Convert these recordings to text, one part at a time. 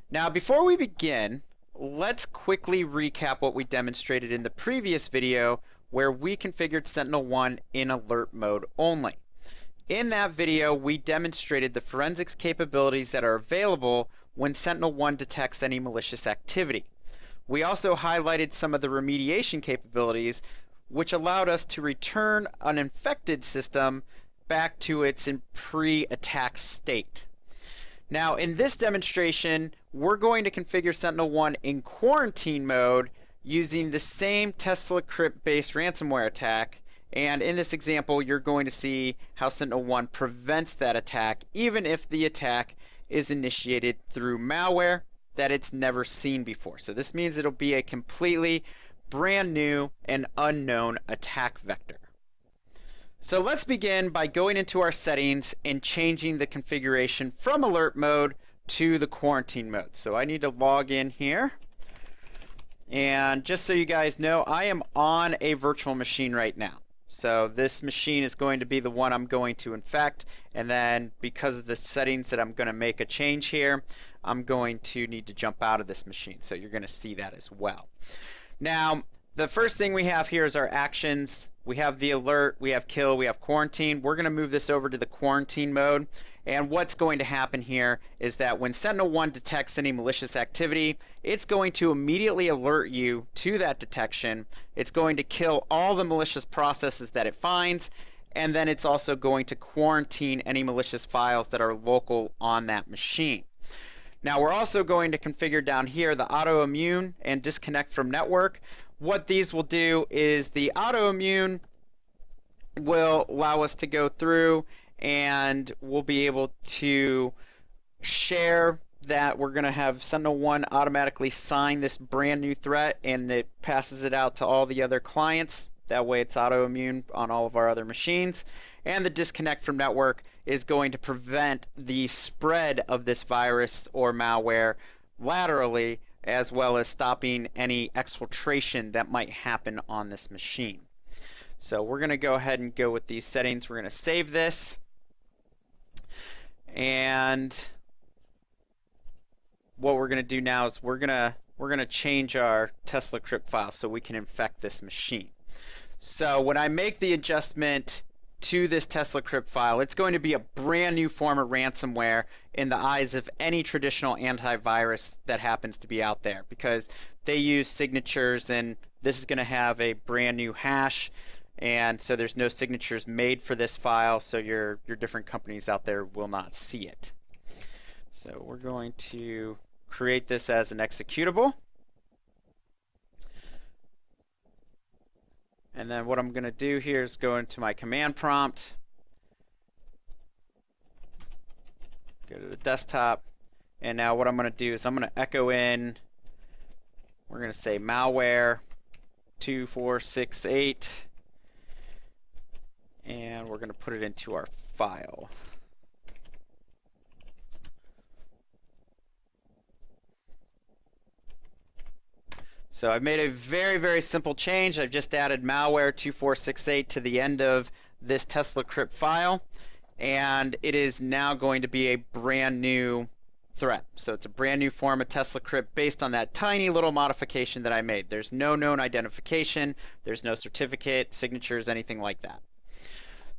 Now, before we begin, let's quickly recap what we demonstrated in the previous video where we configured Sentinel-1 in alert mode only. In that video, we demonstrated the forensics capabilities that are available when Sentinel-1 detects any malicious activity. We also highlighted some of the remediation capabilities, which allowed us to return an infected system back to its pre-attack state. Now, in this demonstration, we're going to configure Sentinel-1 in quarantine mode using the same Tesla crypt-based ransomware attack. And in this example, you're going to see how Sentinel-1 prevents that attack, even if the attack is initiated through malware that it's never seen before. So this means it'll be a completely brand new and unknown attack vector. So let's begin by going into our settings and changing the configuration from alert mode to the quarantine mode. So I need to log in here. And just so you guys know, I am on a virtual machine right now. So this machine is going to be the one I'm going to infect, and then because of the settings that I'm going to make a change here, I'm going to need to jump out of this machine. So you're going to see that as well. Now, the first thing we have here is our actions. We have the alert, we have kill, we have quarantine. We're going to move this over to the quarantine mode. And what's going to happen here is that when Sentinel-1 detects any malicious activity, it's going to immediately alert you to that detection. It's going to kill all the malicious processes that it finds, and then it's also going to quarantine any malicious files that are local on that machine. Now, we're also going to configure down here the autoimmune and disconnect from network. What these will do is the autoimmune will allow us to go through and we'll be able to share that we're going to have Sentinel-1 automatically sign this brand new threat, and it passes it out to all the other clients. That way it's autoimmune on all of our other machines. And the disconnect from network is going to prevent the spread of this virus or malware laterally, as well as stopping any exfiltration that might happen on this machine. So we're going to go ahead and go with these settings. We're going to save this. And what we're going to do now is we're going to change our Tesla crypt file so we can infect this machine. So when I make the adjustment to this Tesla crypt file, it's going to be a brand new form of ransomware in the eyes of any traditional antivirus that happens to be out there, because they use signatures, and this is going to have a brand new hash, and so there's no signatures made for this file, so your different companies out there will not see it. So we're going to create this as an executable. And then what I'm going to do here is go into my command prompt, go to the desktop, and now what I'm going to do is I'm going to echo in, we're going to say malware 2468, and we're going to put it into our file. So I've made a very, very simple change. I've just added malware 2468 to the end of this Tesla crypt file, and it is now going to be a brand new threat. So it's a brand new form of Tesla crypt based on that tiny little modification that I made. There's no known identification, there's no certificate, signatures, anything like that.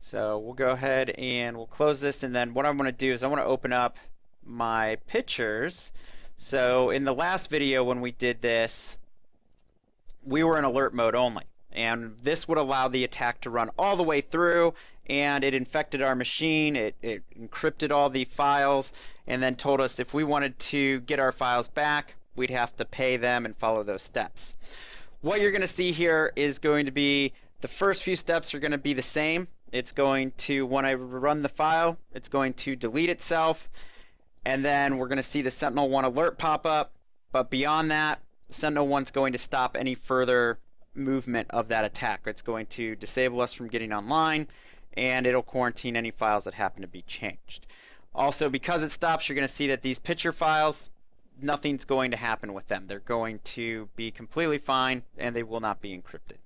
So we'll go ahead and we'll close this, and then what I'm going to do is I want to open up my pictures. So in the last video when we did this, we were in alert mode only, and this would allow the attack to run all the way through, and it infected our machine, it encrypted all the files, and then told us if we wanted to get our files back, we'd have to pay them and follow those steps. What you're going to see here is going to be the first few steps are going to be the same. It's going to, when I run the file, it's going to delete itself, and then we're going to see the Sentinel-1 alert pop up, but beyond that, Sentinel-1's going to stop any further movement of that attack. It's going to disable us from getting online, and it'll quarantine any files that happen to be changed. Also, because it stops, you're going to see that these picture files, nothing's going to happen with them. They're going to be completely fine, and they will not be encrypted.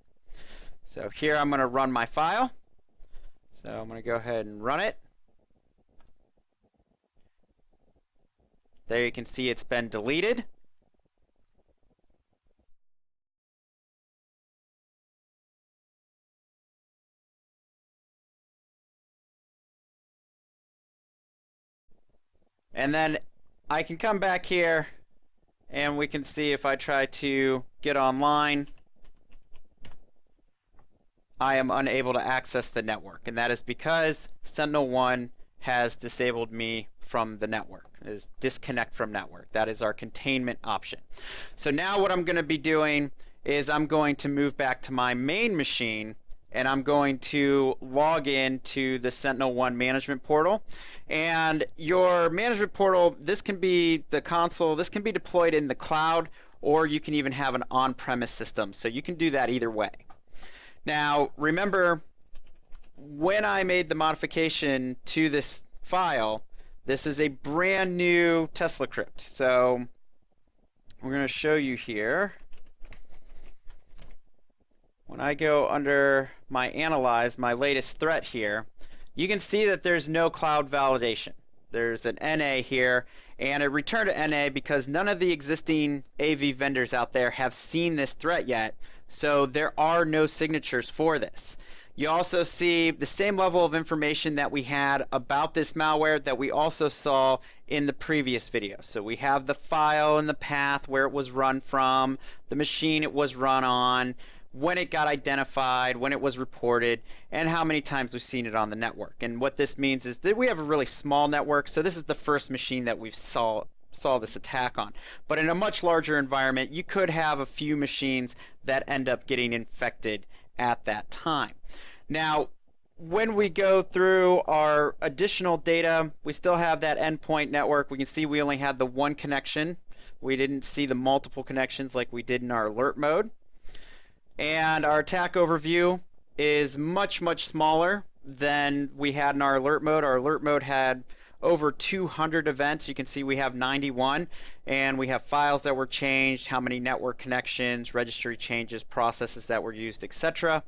So here I'm going to run my file. So I'm going to go ahead and run it. There you can see it's been deleted. And then I can come back here and we can see if I try to get online, I am unable to access the network. And that is because Sentinel-1 has disabled me from the network, is disconnect from network. That is our containment option. So now what I'm going to be doing is I'm going to move back to my main machine and I'm going to log in to the Sentinel-1 management portal. And your management portal, this can be the console, this can be deployed in the cloud, or you can even have an on-premise system. So you can do that either way. Now, remember, when I made the modification to this file, this is a brand new Tesla crypt. So we're going to show you here. When I go under my analyze, my latest threat here, you can see that there's no cloud validation. There's an NA here, and it returned to NA because none of the existing AV vendors out there have seen this threat yet, so there are no signatures for this. You also see the same level of information that we had about this malware that we also saw in the previous video. So we have the file and the path where it was run from, the machine it was run on, when it got identified, when it was reported, and how many times we've seen it on the network. And what this means is that we have a really small network, so this is the first machine that we've saw this attack on. But in a much larger environment, you could have a few machines that end up getting infected at that time. Now, when we go through our additional data, we still have that endpoint network. We can see we only had the one connection. We didn't see the multiple connections like we did in our alert mode. And our attack overview is much, much smaller than we had in our alert mode. Our alert mode had over 200 events. You can see we have 91, and we have files that were changed, how many network connections, registry changes, processes that were used, etc.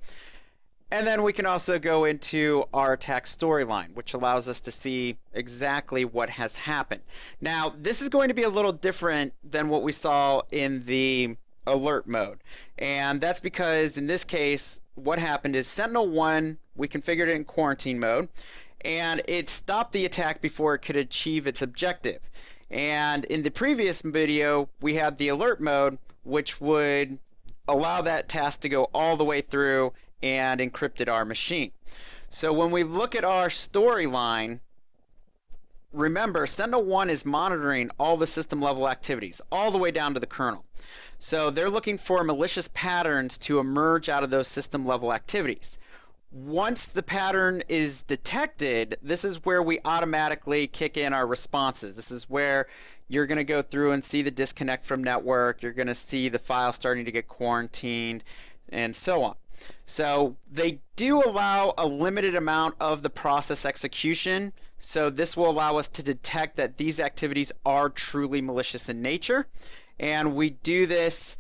And then we can also go into our attack storyline, which allows us to see exactly what has happened. Now, this is going to be a little different than what we saw in the alert mode. And that's because in this case, what happened is Sentinel-1, we configured it in quarantine mode, and it stopped the attack before it could achieve its objective. And in the previous video, we had the alert mode, which would allow that task to go all the way through and encrypted our machine. So when we look at our storyline, remember, Sentinel-1 is monitoring all the system level activities, all the way down to the kernel. So they're looking for malicious patterns to emerge out of those system level activities. Once the pattern is detected, this is where we automatically kick in our responses. This is where you're going to go through and see the disconnect from network. You're going to see the file starting to get quarantined, and so on. So they do allow a limited amount of the process execution. So this will allow us to detect that these activities are truly malicious in nature. And we do this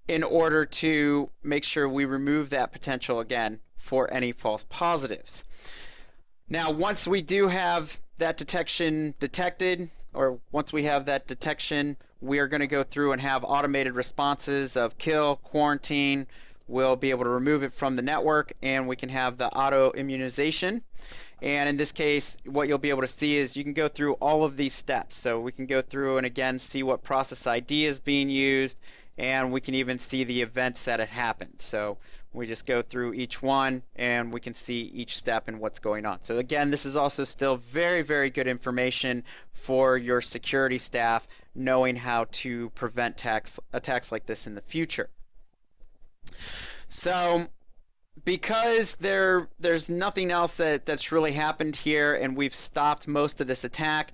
in order to make sure we remove that potential again for any false positives. Now, once we do have that detection detected, or once we have that detection, we are going to go through and have automated responses of kill, quarantine. We'll be able to remove it from the network, and we can have the auto immunization. And in this case, what you'll be able to see is you can go through all of these steps. So we can go through and again see what process ID is being used, and we can even see the events that had happened. So we just go through each one and we can see each step and what's going on. So again, this is also still very, very good information for your security staff, knowing how to prevent attacks like this in the future. So because there's nothing else that's really happened here and we've stopped most of this attack,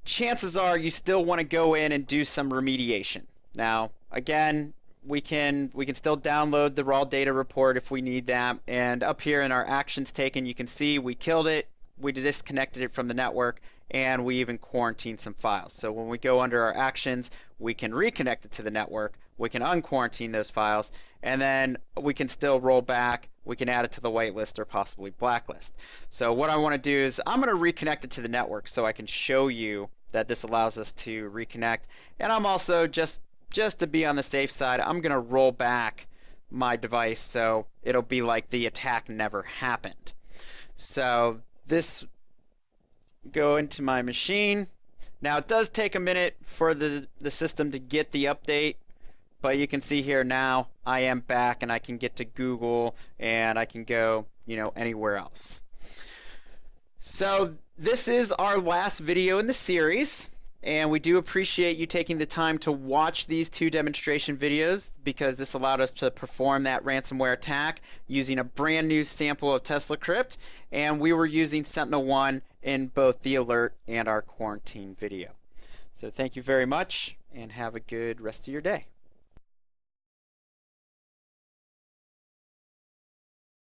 chances are you still want to go in and do some remediation. Now, again, we can still download the raw data report if we need that, and up here in our actions taken, you can see we killed it, we disconnected it from the network, and we even quarantined some files. So when we go under our actions, we can reconnect it to the network, we can unquarantine those files, and then we can still roll back, we can add it to the whitelist or possibly blacklist. So what I want to do is I'm going to reconnect it to the network so I can show you that this allows us to reconnect. And I'm also, just to be on the safe side, I'm going to roll back my device so it'll be like the attack never happened. So this, go into my machine. Now it does take a minute for the system to get the update, but you can see here now I am back and I can get to Google and I can go, anywhere else. So this is our last video in the series, and we do appreciate you taking the time to watch these 2 demonstration videos, because this allowed us to perform that ransomware attack using a brand new sample of TeslaCrypt, and we were using Sentinel-1 in both the alert and our quarantine video. So thank you very much, and have a good rest of your day.